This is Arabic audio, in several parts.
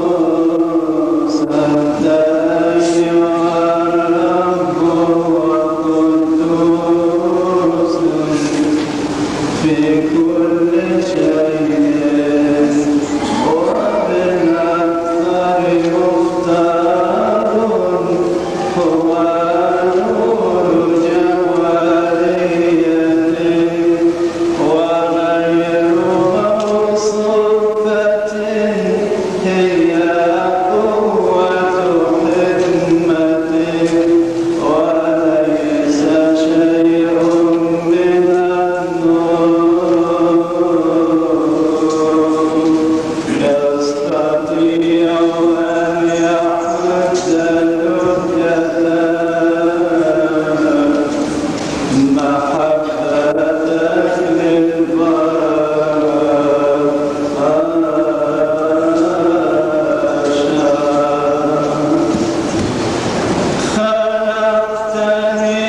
قدوس أنت أيها الرب وقدوس في كل شيء وبالأكثر مختار هو نور جواريته وغير موصوفة هي قوة حكمته وليس شيء من النور يستطيع أن يحمد الهدى محبتك للبشر خلقتني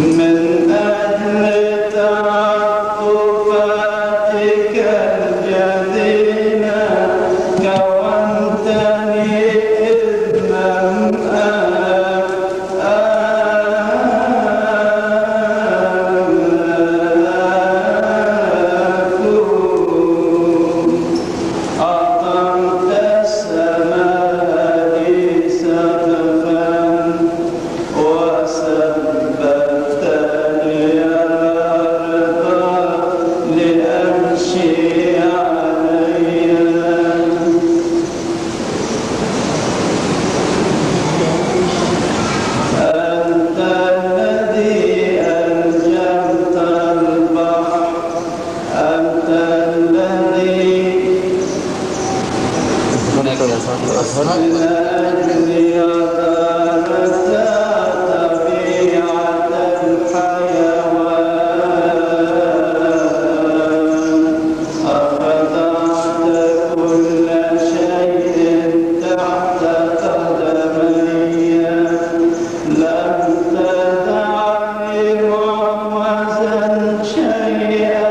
من أجل تعاطفاتك الجديدة كونتني إذ أقمت السماء سقفا وثبتني الأرض لأمشي عليها أنت الذي أنجمت البحر أنت الذي من أجل أدارت طبيعة الحيوان أخضعت كل شيء تحت قدمي لم تدعني معوزا شيئا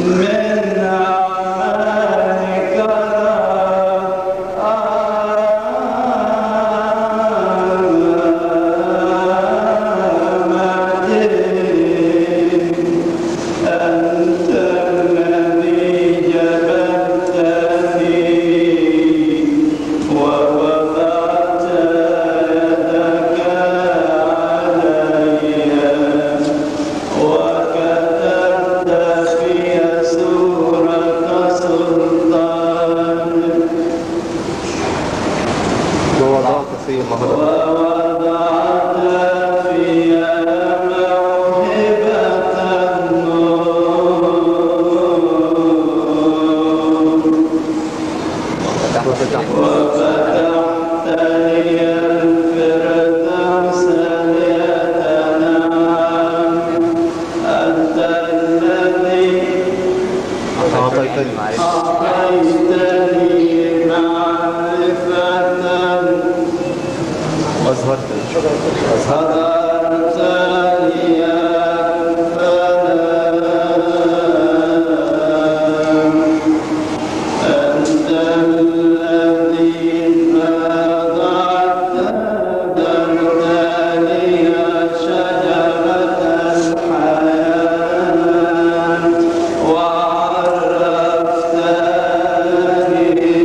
من أعمالك أنت الذي جبلتني ووضعت يدك علي وكتبت في سورة سلطان ووضعت في ووضعت فيها موهبة النور وفتحت لي الفردوس ليتنعم أنت الذي أعطيتني أعطيتني معرفة وأزهرتني أظهرتني الفناء أنت الذي وضعت دمتني شجرة الحياة وعرفتني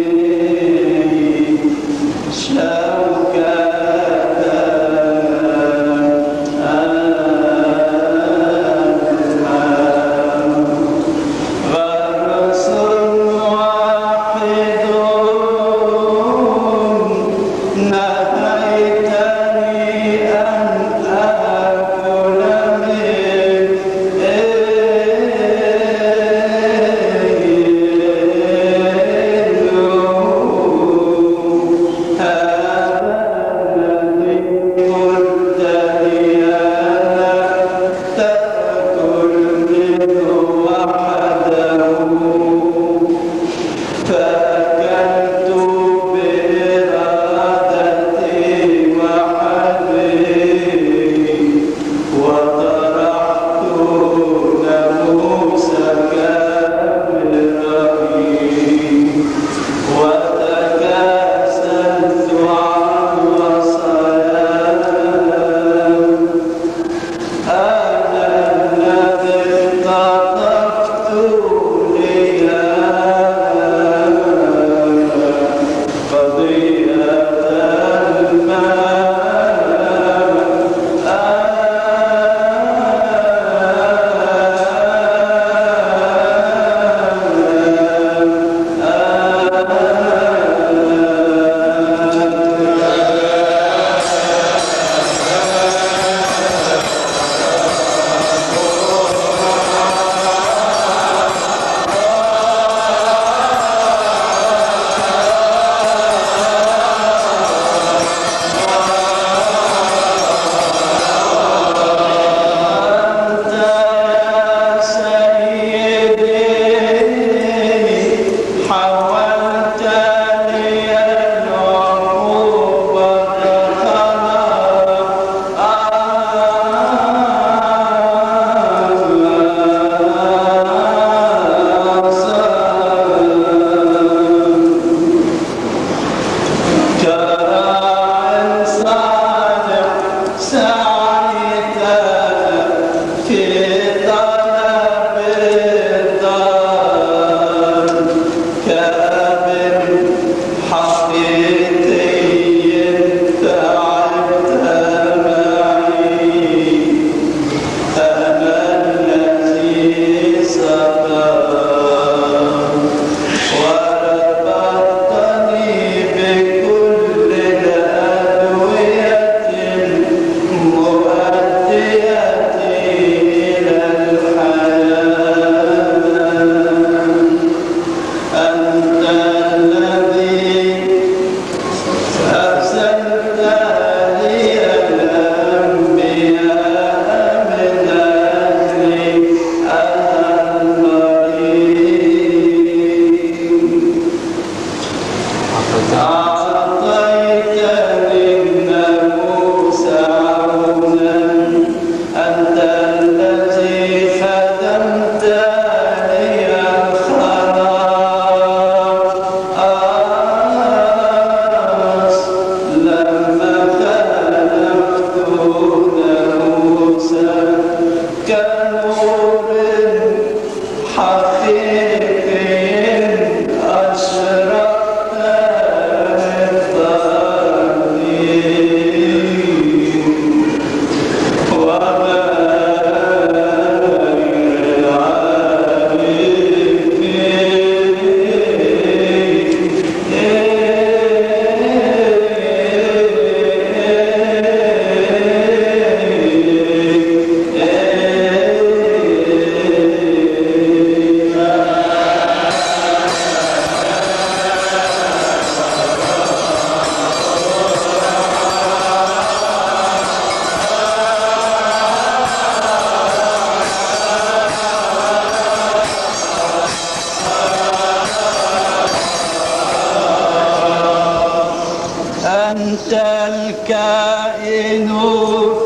أنت الكائن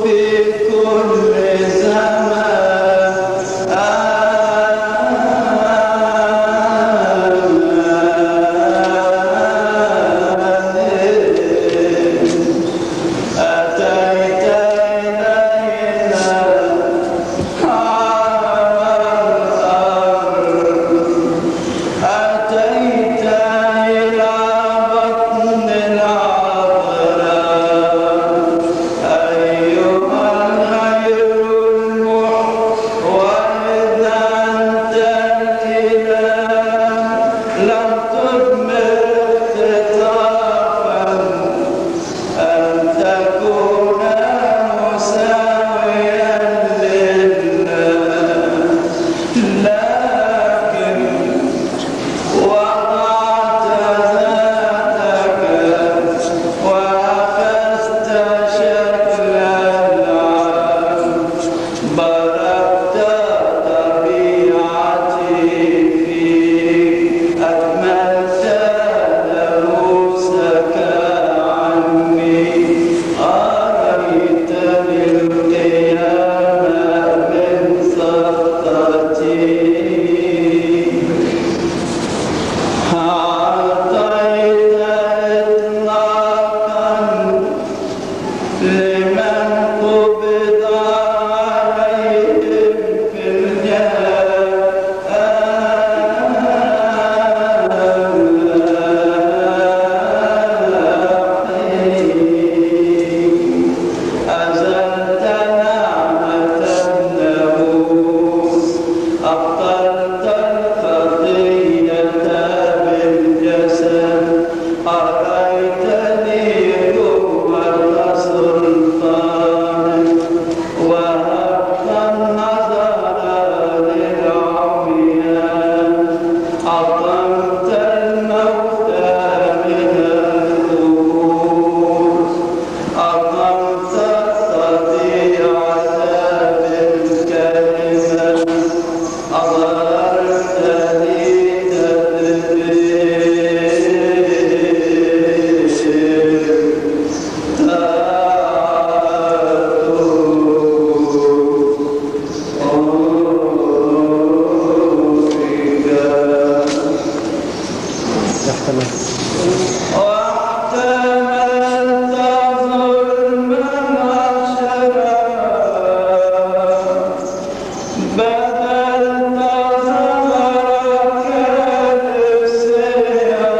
في كل زمان أتيت إلينا أتيت إلى بطن العذراء أيها الخير المحور أنت الإله لم تضمر خطابا أن تكون مساويا لله لكن وضعت ذاتك وأخذت شكل العبد باركت طبيعتي فيك أكملت نفوسك عني أريتني القيامة من سقطتي أعطيت إطلاقا لمن قبض عليهم في الجحيم أزلت نعمة الناموس أبطلت الخطية بالجسد أريتني قوة سلطانك وهبت النظر للعميان أطمت الموتى من القبور أطمت الصديعة بالكلمة أظهرت لي يحتمل واحتملت ظلما وشرا بذلت ظهرك للسيان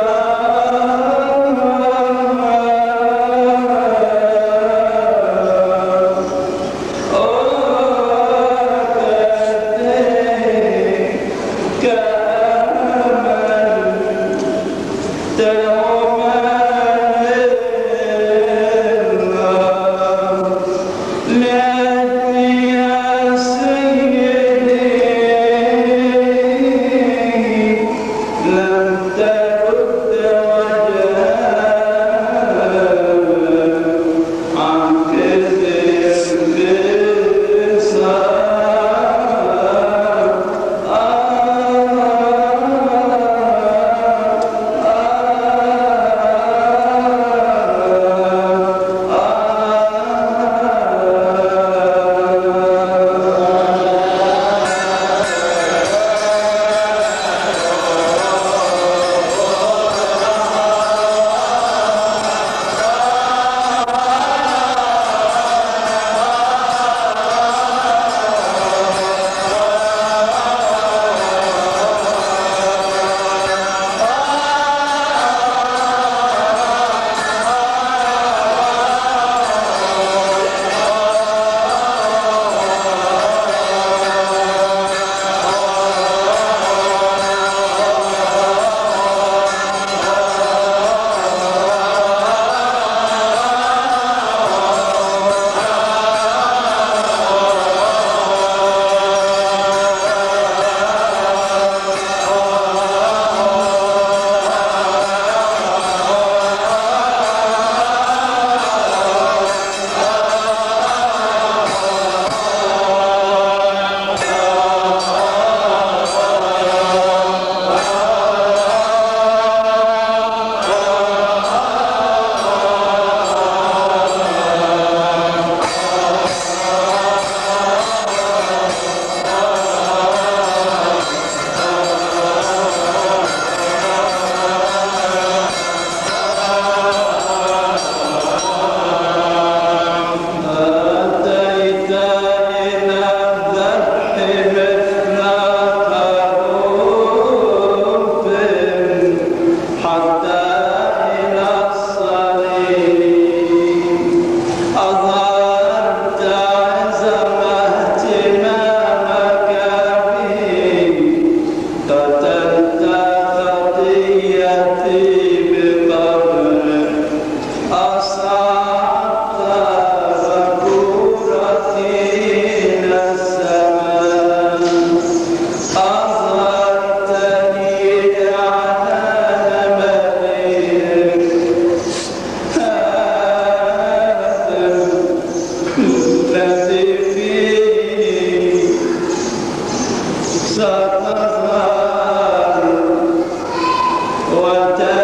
حتى إلى الصليب أظهرت عزم اهتمامك بي قتلت خطيتي بقبرك أصعدت بكورتي إلى السماء أظهرتني إعلان مجيئك هذا الذي فيه ستظهر وتأتي